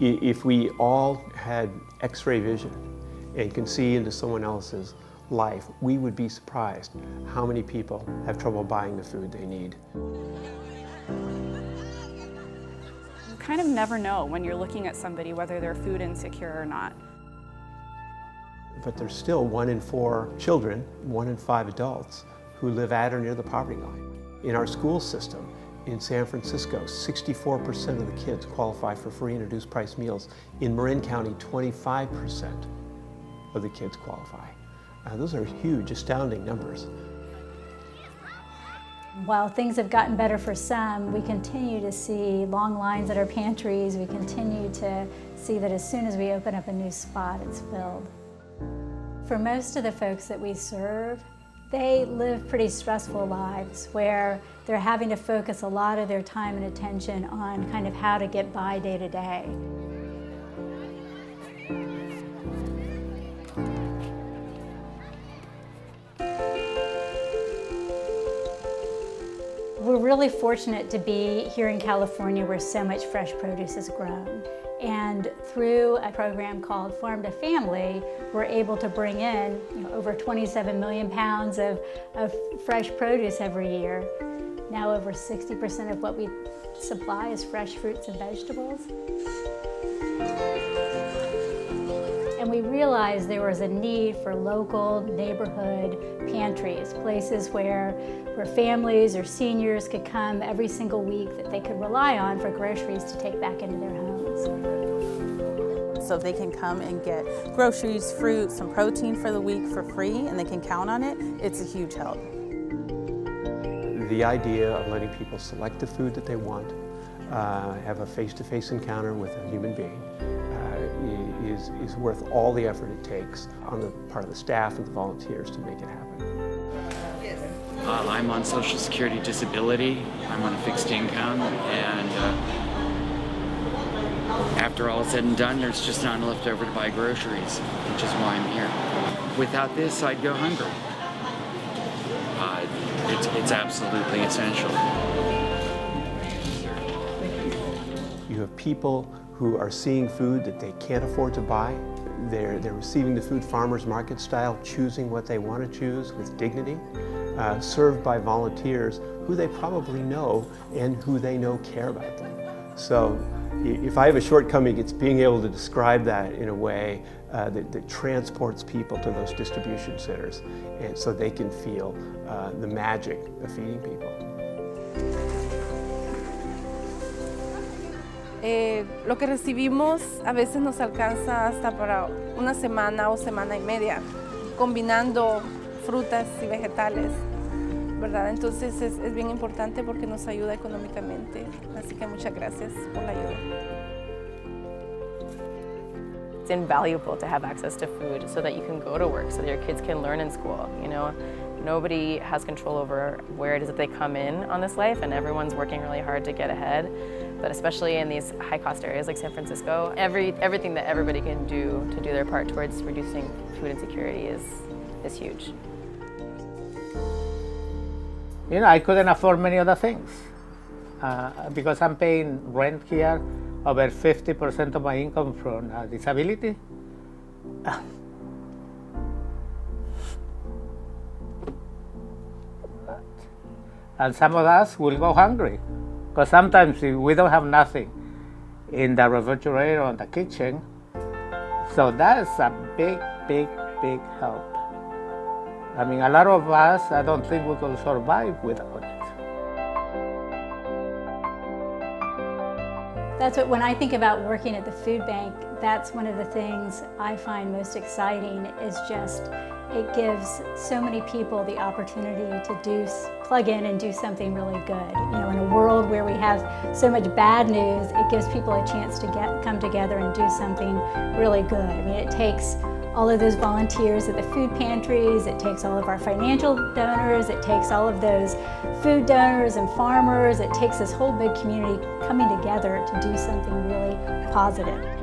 If we all had X-ray vision and can see into someone else's life, we would be surprised how many people have trouble buying the food they need. You kind of never know when you're looking at somebody whether they're food insecure or not. But there's still 1 in 4 children, 1 in 5 adults who live at or near the poverty line. In our school system in San Francisco, 64% of the kids qualify for free and reduced price meals. In Marin County, 25% of the kids qualify. Those are huge, astounding numbers. While things have gotten better for some, we continue to see long lines at our pantries. We continue to see that as soon as we open up a new spot, it's filled. For most of the folks that we serve, they live pretty stressful lives where they're having to focus a lot of their time and attention on kind of how to get by day to day. We're really fortunate to be here in California where so much fresh produce is grown. And through a program called Farm to Family, we're able to bring in over 27 million pounds of fresh produce every year. Now over 60% of what we supply is fresh fruits and vegetables. And we realized there was a need for local neighborhood pantries, places where families or seniors could come every single week that they could rely on for groceries to take back into their homes. So they can come and get groceries, fruit, some protein for the week for free, and they can count on it. It's a huge help. The idea of letting people select the food that they want, have a face-to-face encounter with a human being, is worth all the effort it takes on the part of the staff and the volunteers to make it happen. I'm on Social Security disability. I'm on a fixed income, and after all is said and done, there's just not enough left over to buy groceries, which is why I'm here. Without this, I'd go hungry. It's absolutely essential. You have people who are seeing food that they can't afford to buy. They're receiving the food farmers market style, choosing what they want to choose with dignity, served by volunteers who they probably know and who they know care about them. So if I have a shortcoming, it's being able to describe that in a way that transports people to those distribution centers, and so they can feel the magic of feeding people. Lo que recibimos a veces nos alcanza hasta para una semana o semana y media, combinando frutas y vegetales, ¿verdad? Entonces es bien importante porque nos ayuda económicamente. Así que muchas gracias por la ayuda. It's invaluable to have access to food so that you can go to work, so that your kids can learn in school. Nobody has control over where it is that they come in on this life, and everyone's working really hard to get ahead. But especially in these high-cost areas like San Francisco, everything that everybody can do to do their part towards reducing food insecurity is huge. I couldn't afford many other things because I'm paying rent here, over 50% of my income from disability. And some of us will go hungry. Because sometimes we don't have nothing in the refrigerator or in the kitchen. So that's a big, big, big help. I mean, a lot of us, I don't think we could survive without it. That's what, when I think about working at the food bank, that's one of the things I find most exciting is just it gives so many people the opportunity to plug in and do something really good. In a world where we have so much bad news, it gives people a chance to come together and do something really good. I mean, it takes all of those volunteers at the food pantries, it takes all of our financial donors, it takes all of those food donors and farmers, it takes this whole big community coming together to do something really positive.